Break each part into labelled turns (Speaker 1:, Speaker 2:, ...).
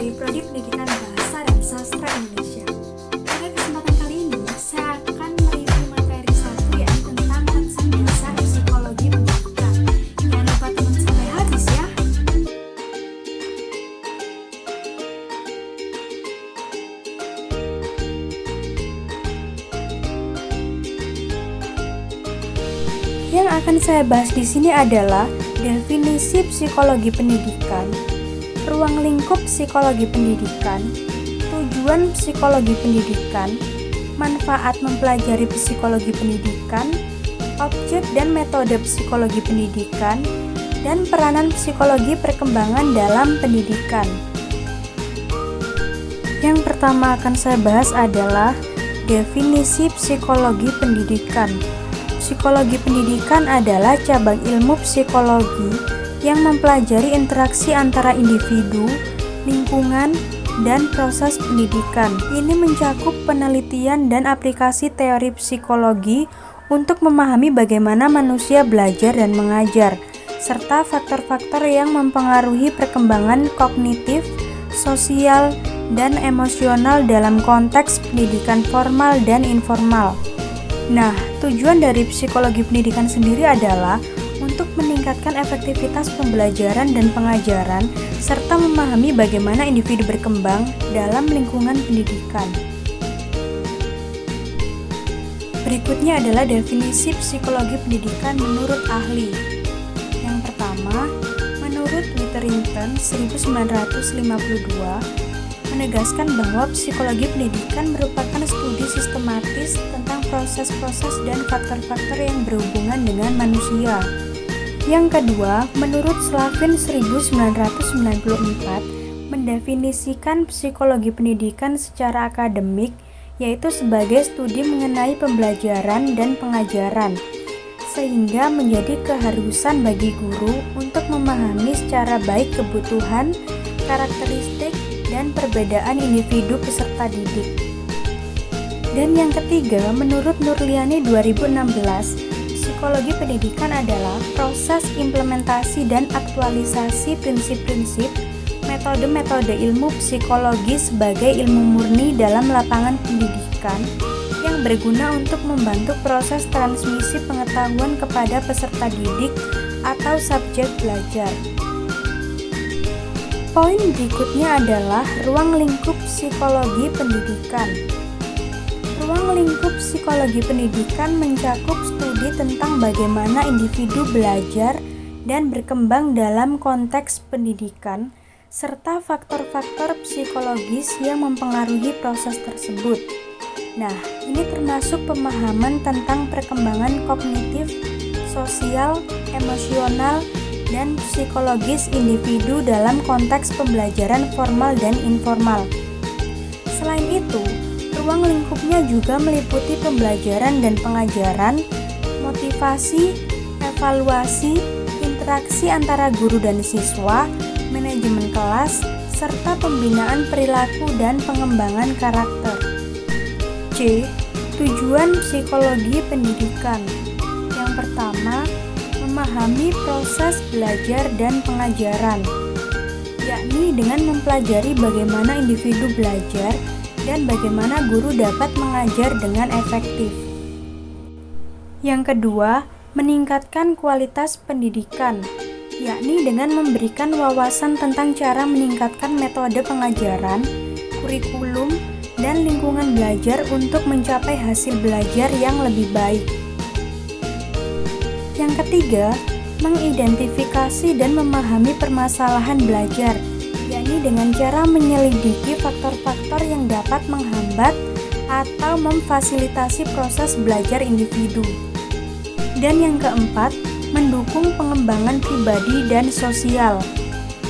Speaker 1: dari Prodi Pendidikan Bahasa dan Sastra Indonesia. Pada kesempatan kali ini, saya akan mereview materi 1 yaitu tentang rangsangan dasar psikologi pendidikan. Jangan lupa teman sampai habis ya. Yang akan saya bahas di sini adalah definisi psikologi pendidikan, ruang lingkup psikologi pendidikan, tujuan psikologi pendidikan, manfaat mempelajari psikologi pendidikan, objek dan metode psikologi pendidikan, dan peranan psikologi perkembangan dalam pendidikan. Yang pertama akan saya bahas adalah definisi psikologi pendidikan. Psikologi pendidikan adalah cabang ilmu psikologi yang mempelajari interaksi antara individu, lingkungan, dan proses pendidikan. Ini mencakup penelitian dan aplikasi teori psikologi untuk memahami bagaimana manusia belajar dan mengajar, serta faktor-faktor yang mempengaruhi perkembangan kognitif, sosial, dan emosional dalam konteks pendidikan formal dan informal. Nah, tujuan dari psikologi pendidikan sendiri adalah untuk meningkatkan efektivitas pembelajaran dan pengajaran, serta memahami bagaimana individu berkembang dalam lingkungan pendidikan. Berikutnya adalah definisi psikologi pendidikan menurut ahli. Yang pertama, menurut Witherington 1952, menegaskan bahwa psikologi pendidikan merupakan studi sistematis tentang proses-proses dan faktor-faktor yang berhubungan dengan manusia. Yang kedua, menurut Slavin 1994, mendefinisikan psikologi pendidikan secara akademik, yaitu sebagai studi mengenai pembelajaran dan pengajaran, sehingga menjadi keharusan bagi guru untuk memahami secara baik kebutuhan, karakteristik, dan perbedaan individu peserta didik. Dan yang ketiga, menurut Nurliani 2016, psikologi pendidikan adalah proses implementasi dan aktualisasi prinsip-prinsip, metode-metode ilmu psikologi sebagai ilmu murni dalam lapangan pendidikan yang berguna untuk membantu proses transmisi pengetahuan kepada peserta didik atau subjek belajar. Poin berikutnya adalah ruang lingkup psikologi pendidikan. Ruang lingkup psikologi pendidikan mencakup studi tentang bagaimana individu belajar dan berkembang dalam konteks pendidikan, serta faktor-faktor psikologis yang mempengaruhi proses tersebut. Nah, ini termasuk pemahaman tentang perkembangan kognitif, sosial, emosional, dan psikologis individu dalam konteks pembelajaran formal dan informal. Selain itu, ruang lingkupnya juga meliputi pembelajaran dan pengajaran, motivasi, evaluasi, interaksi antara guru dan siswa, manajemen kelas, serta pembinaan perilaku dan pengembangan karakter. C. Tujuan psikologi pendidikan. Yang pertama, memahami proses belajar dan pengajaran, yakni dengan mempelajari bagaimana individu belajar dan bagaimana guru dapat mengajar dengan efektif. Yang kedua, meningkatkan kualitas pendidikan, yakni dengan memberikan wawasan tentang cara meningkatkan metode pengajaran, kurikulum, dan lingkungan belajar untuk mencapai hasil belajar yang lebih baik. Yang ketiga, mengidentifikasi dan memahami permasalahan belajar, yakni dengan cara menyelidiki faktor-faktor yang dapat menghambat atau memfasilitasi proses belajar individu. Dan yang keempat, mendukung pengembangan pribadi dan sosial,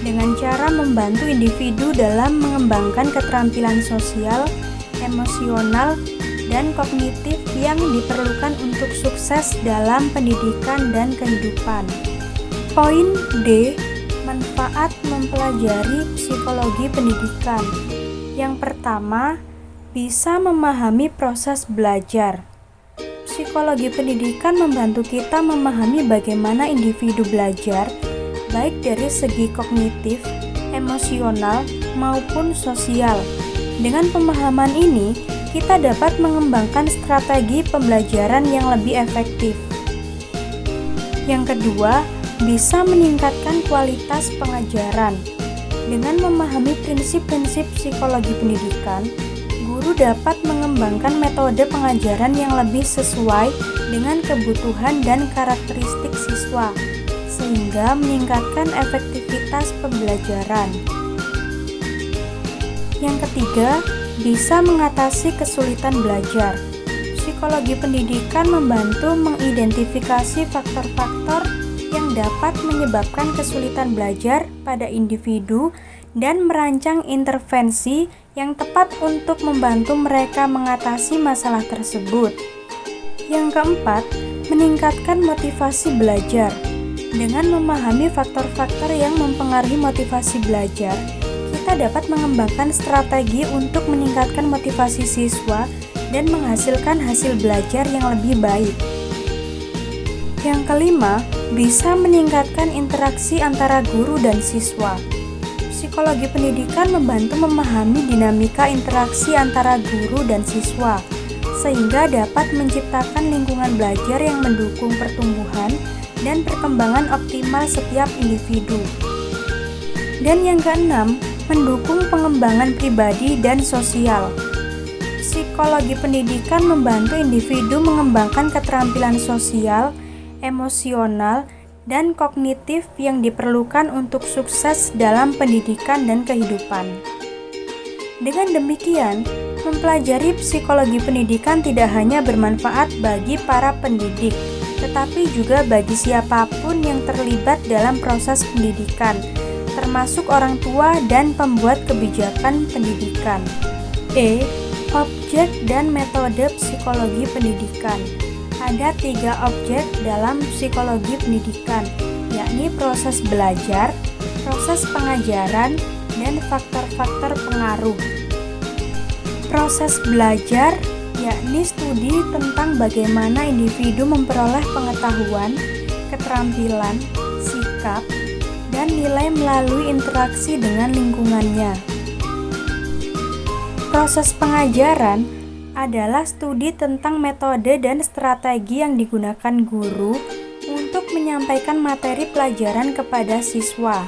Speaker 1: dengan cara membantu individu dalam mengembangkan keterampilan sosial, emosional, dan kognitif yang diperlukan untuk sukses dalam pendidikan dan kehidupan. Poin D. Manfaat mempelajari psikologi pendidikan. Yang pertama, bisa memahami proses belajar. Psikologi pendidikan membantu kita memahami bagaimana individu belajar, baik dari segi kognitif, emosional, maupun sosial. Dengan pemahaman ini, kita dapat mengembangkan strategi pembelajaran yang lebih efektif. Yang kedua, bisa meningkatkan kualitas pengajaran. Dengan memahami prinsip-prinsip psikologi pendidikan, guru dapat mengembangkan metode pengajaran yang lebih sesuai dengan kebutuhan dan karakteristik siswa, sehingga meningkatkan efektivitas pembelajaran. Yang ketiga, bisa mengatasi kesulitan belajar. Psikologi pendidikan membantu mengidentifikasi faktor-faktor yang dapat menyebabkan kesulitan belajar pada individu dan merancang intervensi yang tepat untuk membantu mereka mengatasi masalah tersebut. Yang keempat, meningkatkan motivasi belajar. Dengan memahami faktor-faktor yang mempengaruhi motivasi belajar, kita dapat mengembangkan strategi untuk meningkatkan motivasi siswa dan menghasilkan hasil belajar yang lebih baik. Yang kelima, bisa meningkatkan interaksi antara guru dan siswa. Psikologi pendidikan membantu memahami dinamika interaksi antara guru dan siswa, sehingga dapat menciptakan lingkungan belajar yang mendukung pertumbuhan dan perkembangan optimal setiap individu. Dan yang keenam, mendukung pengembangan pribadi dan sosial. Psikologi pendidikan membantu individu mengembangkan keterampilan sosial, emosional, dan kognitif yang diperlukan untuk sukses dalam pendidikan dan kehidupan. Dengan demikian, mempelajari psikologi pendidikan tidak hanya bermanfaat bagi para pendidik, tetapi juga bagi siapapun yang terlibat dalam proses pendidikan, termasuk orang tua dan pembuat kebijakan pendidikan. Objek dan metode psikologi pendidikan. Ada 3 objek dalam psikologi pendidikan, yakni proses belajar, proses pengajaran, dan faktor-faktor pengaruh. Proses belajar yakni studi tentang bagaimana individu memperoleh pengetahuan, keterampilan, sikap, dan nilai melalui interaksi dengan lingkungannya. Proses pengajaran adalah studi tentang metode dan strategi yang digunakan guru untuk menyampaikan materi pelajaran kepada siswa.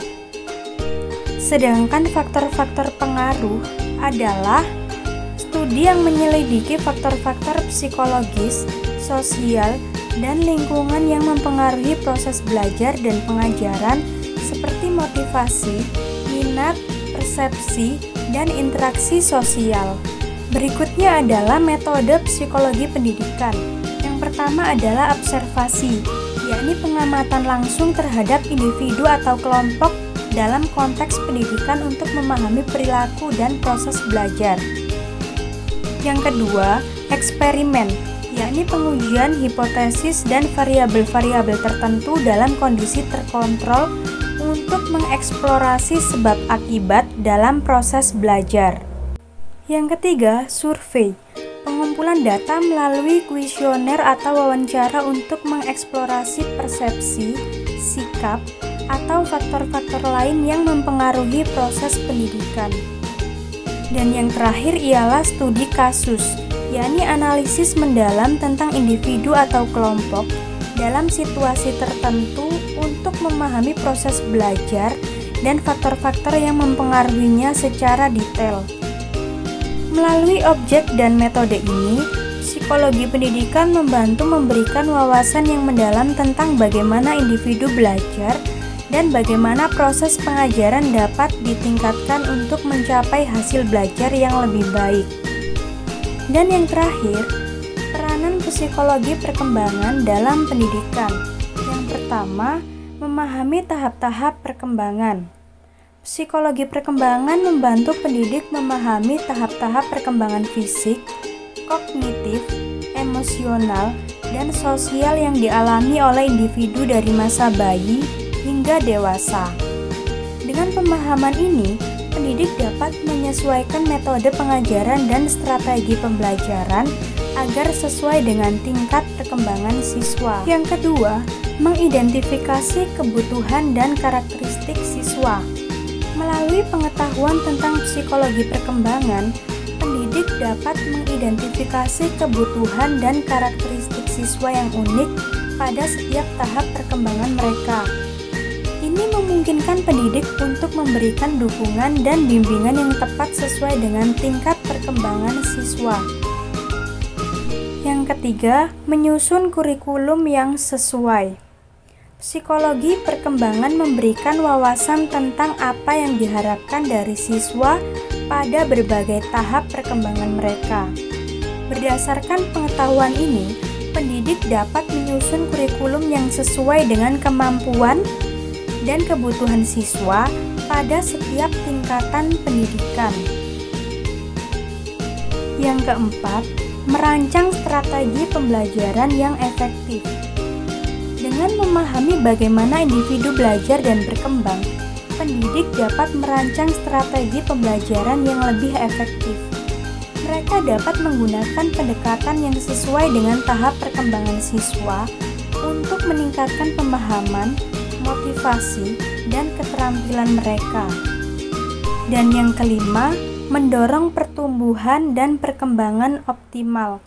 Speaker 1: Sedangkan faktor-faktor pengaruh adalah studi yang menyelidiki faktor-faktor psikologis, sosial, dan lingkungan yang mempengaruhi proses belajar dan pengajaran seperti motivasi, minat, persepsi, dan interaksi sosial. Berikutnya adalah metode psikologi pendidikan. Yang pertama adalah observasi, yakni pengamatan langsung terhadap individu atau kelompok dalam konteks pendidikan untuk memahami perilaku dan proses belajar. Yang kedua, eksperimen, yakni pengujian hipotesis dan variabel-variabel tertentu dalam kondisi terkontrol untuk mengeksplorasi sebab akibat dalam proses belajar. Yang ketiga, survei, pengumpulan data melalui kuesioner atau wawancara untuk mengeksplorasi persepsi, sikap, atau faktor-faktor lain yang mempengaruhi proses pendidikan. Dan yang terakhir ialah studi kasus, yakni analisis mendalam tentang individu atau kelompok dalam situasi tertentu untuk memahami proses belajar dan faktor-faktor yang mempengaruhinya secara detail. Melalui objek dan metode ini, psikologi pendidikan membantu memberikan wawasan yang mendalam tentang bagaimana individu belajar dan bagaimana proses pengajaran dapat ditingkatkan untuk mencapai hasil belajar yang lebih baik. Dan yang terakhir, peranan psikologi perkembangan dalam pendidikan. Yang pertama, memahami tahap-tahap perkembangan. Psikologi perkembangan membantu pendidik memahami tahap-tahap perkembangan fisik, kognitif, emosional, dan sosial yang dialami oleh individu dari masa bayi hingga dewasa. Dengan pemahaman ini, pendidik dapat menyesuaikan metode pengajaran dan strategi pembelajaran agar sesuai dengan tingkat perkembangan siswa. Yang kedua, mengidentifikasi kebutuhan dan karakteristik siswa. Melalui pengetahuan tentang psikologi perkembangan, pendidik dapat mengidentifikasi kebutuhan dan karakteristik siswa yang unik pada setiap tahap perkembangan mereka. Ini memungkinkan pendidik untuk memberikan dukungan dan bimbingan yang tepat sesuai dengan tingkat perkembangan siswa. Yang ketiga, menyusun kurikulum yang sesuai. Psikologi perkembangan memberikan wawasan tentang apa yang diharapkan dari siswa pada berbagai tahap perkembangan mereka. Berdasarkan pengetahuan ini, pendidik dapat menyusun kurikulum yang sesuai dengan kemampuan dan kebutuhan siswa pada setiap tingkatan pendidikan. Yang keempat, merancang strategi pembelajaran yang efektif. Dengan memahami bagaimana individu belajar dan berkembang, pendidik dapat merancang strategi pembelajaran yang lebih efektif. Mereka dapat menggunakan pendekatan yang sesuai dengan tahap perkembangan siswa untuk meningkatkan pemahaman, motivasi, dan keterampilan mereka. Dan yang kelima, mendorong pertumbuhan dan perkembangan optimal.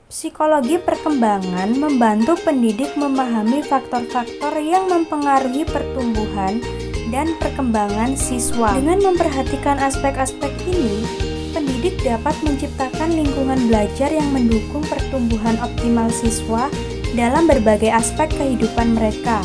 Speaker 1: Psikologi perkembangan membantu pendidik memahami faktor-faktor yang mempengaruhi pertumbuhan dan perkembangan siswa. Dengan memperhatikan aspek-aspek ini, pendidik dapat menciptakan lingkungan belajar yang mendukung pertumbuhan optimal siswa dalam berbagai aspek kehidupan mereka.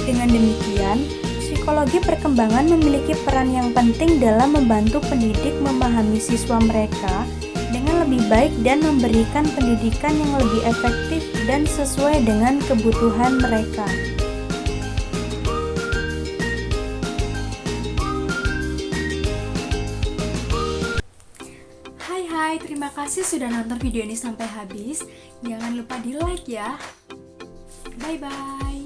Speaker 1: Dengan demikian, psikologi perkembangan memiliki peran yang penting dalam membantu pendidik memahami siswa mereka dengan lebih baik dan memberikan pendidikan yang lebih efektif dan sesuai dengan kebutuhan mereka. Hai, terima kasih sudah nonton video ini sampai habis. Jangan lupa di like ya. Bye-bye.